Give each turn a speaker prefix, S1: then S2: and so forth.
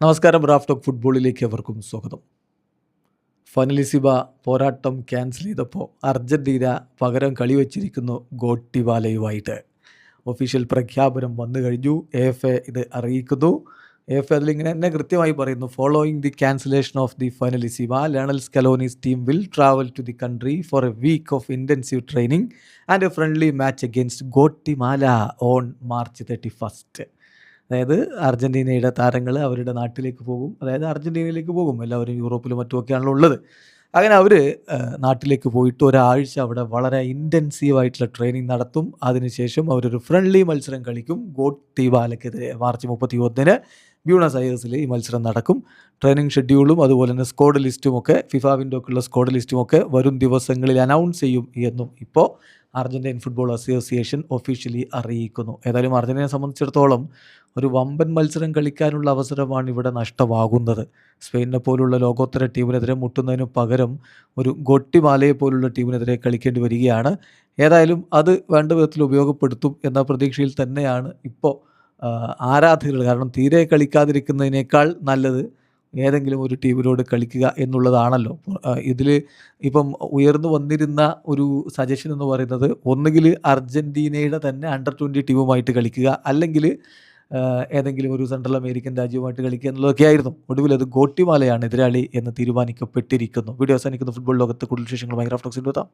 S1: നമസ്കാരം. Raf talk ഫുട്ബോളിലേക്ക് എവർക്കും സ്വാഗതം. ഫനലിസിബ പോരാട്ടം ക്യാൻസൽ ചെയ്തപ്പോൾ അർജൻറ്റീന പകരം കളി വച്ചിരിക്കുന്നു ഗോട്ടിവാലയുമായിട്ട്. ഒഫീഷ്യൽ പ്രഖ്യാപനം വന്നു കഴിഞ്ഞു. എഫ് എ ഇത് അറിയിക്കുന്നു. എഫ് എ അതിലിങ്ങനെ തന്നെ കൃത്യമായി പറയുന്നു: following the cancellation of the Finalissima, Lionel Scaloni's team will travel to the country for a week of intensive training and a friendly match against Guatemala on March 31. അതായത് അർജൻറ്റീനയുടെ താരങ്ങൾ അവരുടെ നാട്ടിലേക്ക് പോകും. അതായത് അർജൻറ്റീനയിലേക്ക് പോകും. എല്ലാവരും യൂറോപ്പിലും മറ്റുമൊക്കെയാണല്ലോ ഉള്ളത്. അങ്ങനെ അവർ നാട്ടിലേക്ക് പോയിട്ട് ഒരാഴ്ച അവിടെ വളരെ ഇൻറ്റൻസീവായിട്ടുള്ള ട്രെയിനിങ് നടത്തും. അതിനുശേഷം അവരൊരു ഫ്രണ്ട്ലി മത്സരം കളിക്കും ഗോട്ടിമാലയ്ക്കെതിരെ. മാർച്ച് 31 ബ്യൂണസ് അയേഴ്സിൽ ഈ മത്സരം നടക്കും. ട്രെയിനിങ് ഷെഡ്യൂളും അതുപോലെ തന്നെ സ്ക്വാഡ് ലിസ്റ്റുമൊക്കെ, ഫിഫ വിൻഡോക്കുള്ള സ്ക്വാഡ് ലിസ്റ്റുമൊക്കെ വരും ദിവസങ്ങളിൽ അനൗൺസ് ചെയ്യും എന്നും ഇപ്പോൾ അർജൻറ്റീൻ ഫുട്ബോൾ അസോസിയേഷൻ ഒഫീഷ്യലി അറിയിക്കുന്നു. ഏതായാലും അർജൻറ്റീനയെ സംബന്ധിച്ചിടത്തോളം ഒരു വമ്പൻ മത്സരം കളിക്കാനുള്ള അവസരമാണ് ഇവിടെ നഷ്ടമാകുന്നത്. സ്പെയിനിനെ പോലുള്ള ലോകോത്തര ടീമിനെതിരെ മുട്ടുന്നതിന് പകരം ഒരു ഗോട്ടിമാലയെ പോലുള്ള ടീമിനെതിരെ കളിക്കേണ്ടി വരികയാണ്. ഏതായാലും അത് വേണ്ട വിധത്തിൽ ഉപയോഗപ്പെടുത്തും എന്ന പ്രതീക്ഷയിൽ തന്നെയാണ് ഇപ്പോൾ ആരാധകർ. കാരണം തീരെ കളിക്കാതിരിക്കുന്നതിനേക്കാൾ നല്ലത് ഏതെങ്കിലും ഒരു ടീമിനോട് കളിക്കുക എന്നുള്ളതാണല്ലോ. ഇതിൽ ഇപ്പം ഉയർന്നു വന്നിരുന്ന ഒരു സജഷൻ എന്ന് പറയുന്നത് ഒന്നുകിൽ അർജൻറ്റീനയുടെ തന്നെ അണ്ടർ-20 ടീമുമായിട്ട് കളിക്കുക, അല്ലെങ്കിൽ ഏതെങ്കിലും ഒരു സെൻട്രൽ അമേരിക്കൻ രാജ്യവുമായിട്ട് കളിക്കുക എന്നുള്ളതൊക്കെ ആയിരുന്നു. ഒടുവിൽ അത് ഗോട്ടിമാലയാണ് എതിരാളി എന്ന് തീരുമാനിക്കപ്പെട്ടിരിക്കുന്നു. വീഡിയോ അവസാനിക്കുന്ന ഫുട്ബോൾ ലോകത്ത് കൂടുതൽ വിശേഷങ്ങളുമായി റാഫ് ടോക്സിൽ എത്താം.